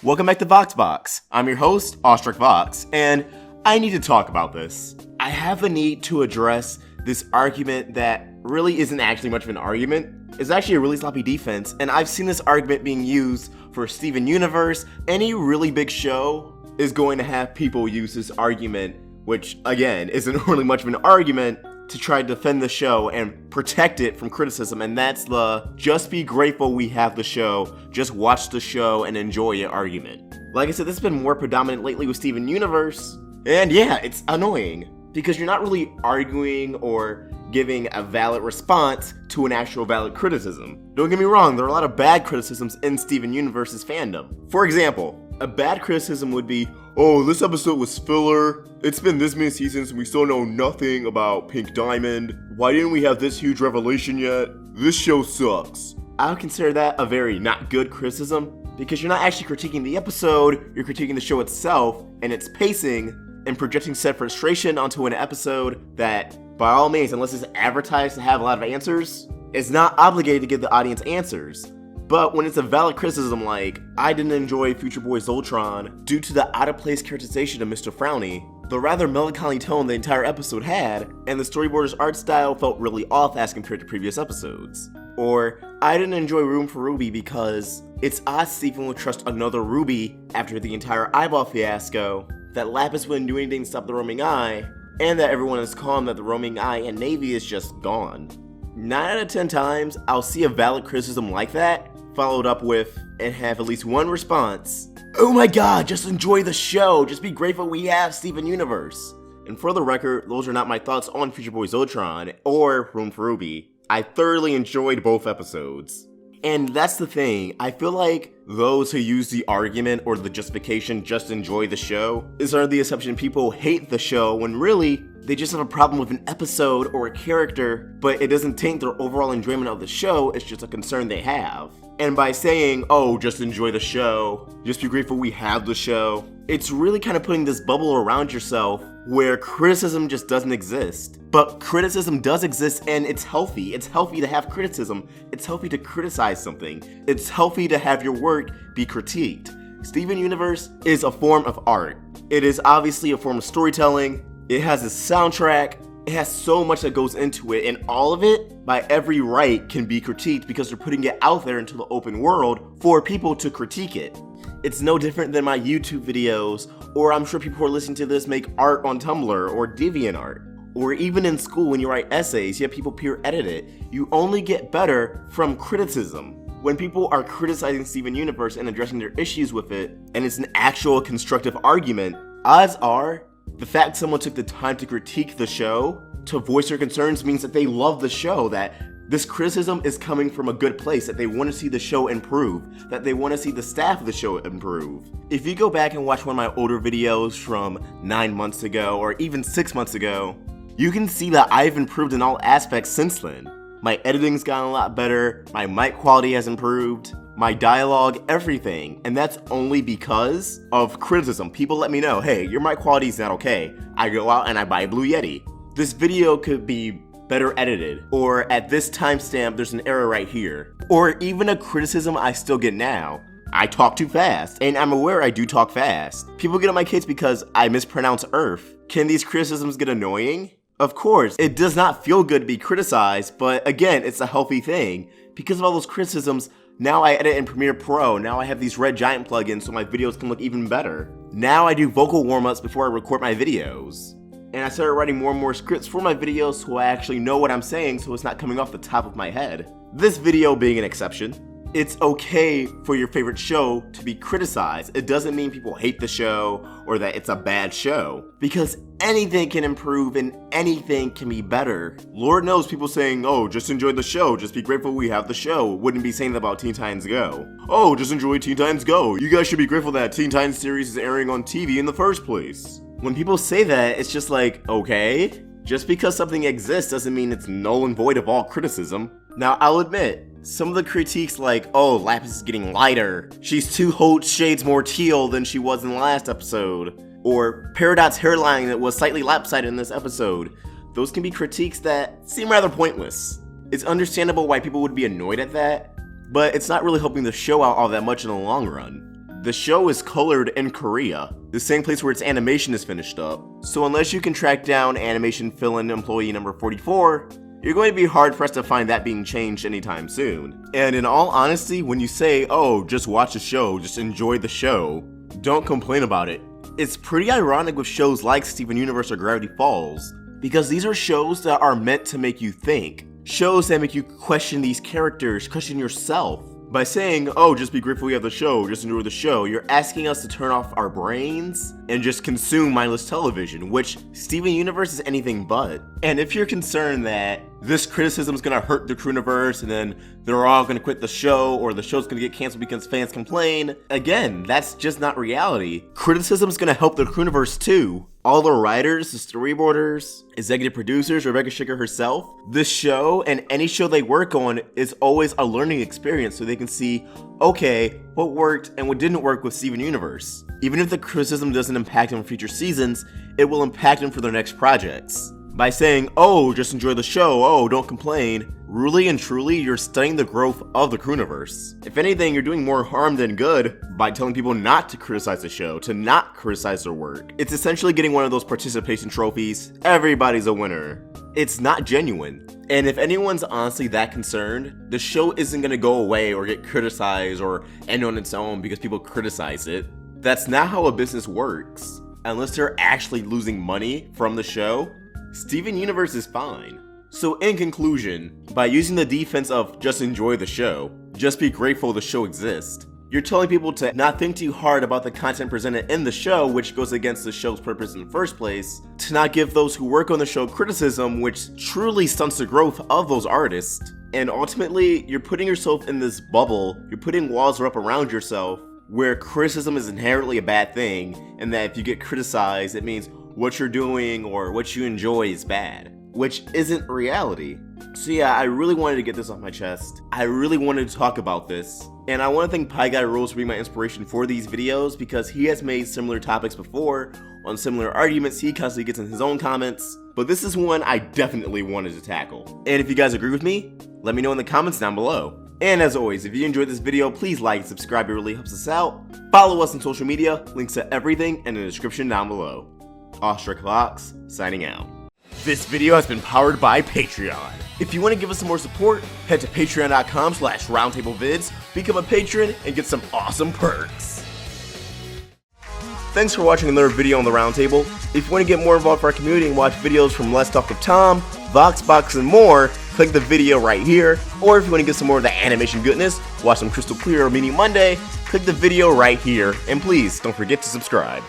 Welcome back to VoxBox. I'm your host, Awestruck Vox, and I need to talk about this. I have a need to address this argument that really isn't actually much of an argument. It's actually a really sloppy defense, and I've seen this argument being used for Steven Universe. Any really big show is going to have people use this argument, which, again, isn't really much of an argument, to try to defend the show and protect it from criticism, and that's the just be grateful we have the show, just watch the show and enjoy it argument. Like I said, this has been more predominant lately with Steven Universe, and yeah, it's annoying, because you're not really arguing or giving a valid response to an actual valid criticism. Don't get me wrong, there are a lot of bad criticisms in Steven Universe's fandom. For example, a bad criticism would be, oh, this episode was filler, it's been this many seasons and we still know nothing about Pink Diamond, why didn't we have this huge revelation yet, this show sucks. I would consider that a very not good criticism, because you're not actually critiquing the episode, you're critiquing the show itself and its pacing, and projecting said frustration onto an episode that, by all means, unless it's advertised to have a lot of answers, is not obligated to give the audience answers. But when it's a valid criticism like, I didn't enjoy Future Boy Zoltron due to the out-of-place characterization of Mr. Frowny, the rather melancholy tone the entire episode had, and the storyboarder's art style felt really off as compared to previous episodes. Or, I didn't enjoy Room for Ruby because it's odd Steven would trust another Ruby after the entire eyeball fiasco, that Lapis wouldn't do anything to stop the roaming eye, and that everyone is calm that the roaming eye and Navy is just gone. 9 out of 10 times, I'll see a valid criticism like that, followed up with, and have at least one response, oh my god, just enjoy the show, just be grateful we have Steven Universe. And for the record, those are not my thoughts on Future Boy Zoltron or Room for Ruby. I thoroughly enjoyed both episodes. And that's the thing, I feel like those who use the argument or the justification just enjoy the show is under the assumption people hate the show when really they just have a problem with an episode or a character, but it doesn't taint their overall enjoyment of the show, it's just a concern they have. And by saying, oh, just enjoy the show, just be grateful we have the show, it's really kind of putting this bubble around yourself where criticism just doesn't exist. But criticism does exist and it's healthy. It's healthy to have criticism. It's healthy to criticize something. It's healthy to have your work be critiqued. Steven Universe is a form of art. It is obviously a form of storytelling. It has a soundtrack. It has so much that goes into it, and all of it, by every right, can be critiqued because they're putting it out there into the open world for people to critique it. It's no different than my YouTube videos, or I'm sure people who are listening to this make art on Tumblr or DeviantArt. Or even in school when you write essays, you have people peer edit it. You only get better from criticism. When people are criticizing Steven Universe and addressing their issues with it, and it's an actual constructive argument, odds are, the fact someone took the time to critique the show, to voice their concerns, means that they love the show, that this criticism is coming from a good place, that they want to see the show improve, that they want to see the staff of the show improve. If you go back and watch one of my older videos from 9 months ago, or even 6 months ago, you can see that I've improved in all aspects since then. My editing's gotten a lot better, my mic quality has improved, my dialogue, everything, and that's only because of criticism. People let me know, hey, your mic quality is not okay. I go out and I buy a Blue Yeti. This video could be better edited, or at this timestamp there's an error right here. Or even a criticism I still get now, I talk too fast, and I'm aware I do talk fast. People get on my case because I mispronounce Earth. Can these criticisms get annoying? Of course, it does not feel good to be criticized, but again, it's a healthy thing. Because of all those criticisms, now I edit in Premiere Pro, now I have these Red Giant plugins so my videos can look even better. Now I do vocal warm-ups before I record my videos. And I started writing more and more scripts for my videos so I actually know what I'm saying so it's not coming off the top of my head. This video being an exception. It's okay for your favorite show to be criticized. It doesn't mean people hate the show or that it's a bad show. Because anything can improve and anything can be better. Lord knows people saying, oh, just enjoy the show, just be grateful we have the show, wouldn't be saying that about Teen Titans Go. Oh, just enjoy Teen Titans Go. You guys should be grateful that Teen Titans series is airing on TV in the first place. When people say that, it's just like, okay, just because something exists doesn't mean it's null and void of all criticism. Now, I'll admit, some of the critiques like, oh, Lapis is getting lighter, she's 2 whole shades more teal than she was in the last episode, or Peridot's hairline that was slightly lopsided in this episode, those can be critiques that seem rather pointless. It's understandable why people would be annoyed at that, but it's not really helping the show out all that much in the long run. The show is colored in Korea, the same place where its animation is finished up. So unless you can track down animation fill-in employee number 44, you're going to be hard pressed to find that being changed anytime soon. And in all honesty, when you say, oh, just watch the show, just enjoy the show, don't complain about it, it's pretty ironic with shows like Steven Universe or Gravity Falls, because these are shows that are meant to make you think. Shows that make you question these characters, question yourself. By saying, oh, just be grateful you have the show, just enjoy the show, you're asking us to turn off our brains and just consume mindless television, which Steven Universe is anything but. And if you're concerned that this criticism is gonna hurt the Crewniverse and then they're all gonna quit the show or the show's gonna get canceled because fans complain, again, that's just not reality. Criticism is gonna help the Crewniverse too. All the writers, the storyboarders, executive producers, Rebecca Schicker herself, this show and any show they work on is always a learning experience so they can see, okay, what worked and what didn't work with Steven Universe. Even if the criticism doesn't impact them in future seasons, it will impact them for their next projects. By saying, oh, just enjoy the show, oh, don't complain, really and truly, you're studying the growth of the Crewniverse. If anything, you're doing more harm than good by telling people not to criticize the show, to not criticize their work. It's essentially getting one of those participation trophies, everybody's a winner. It's not genuine. And if anyone's honestly that concerned, the show isn't gonna go away or get criticized or end on its own because people criticize it. That's not how a business works. Unless they're actually losing money from the show, Steven Universe is fine. So in conclusion, by using the defense of just enjoy the show, just be grateful the show exists, you're telling people to not think too hard about the content presented in the show, which goes against the show's purpose in the first place, to not give those who work on the show criticism, which truly stunts the growth of those artists. And ultimately, you're putting yourself in this bubble, you're putting walls up around yourself, where criticism is inherently a bad thing, and that if you get criticized, it means what you're doing or what you enjoy is bad, which isn't reality. So yeah, I really wanted to get this off my chest. I really wanted to talk about this. And I want to thank Pie Guy Rules for being my inspiration for these videos because he has made similar topics before on similar arguments he constantly gets in his own comments. But this is one I definitely wanted to tackle. And if you guys agree with me, let me know in the comments down below. And as always, if you enjoyed this video, please like and subscribe, it really helps us out. Follow us on social media, links to everything in the description down below. Ostrich Vox, signing out. This video has been powered by Patreon. If you want to give us some more support, head to patreon.com/roundtablevids, become a patron, and get some awesome perks. Thanks for watching another video on the Roundtable. If you want to get more involved with our community and watch videos from Let's Talk with Tom, Voxbox, and more, click the video right here. Or if you want to get some more of the animation goodness, watch some Crystal Clear or Meaning Monday, click the video right here. And please, don't forget to subscribe.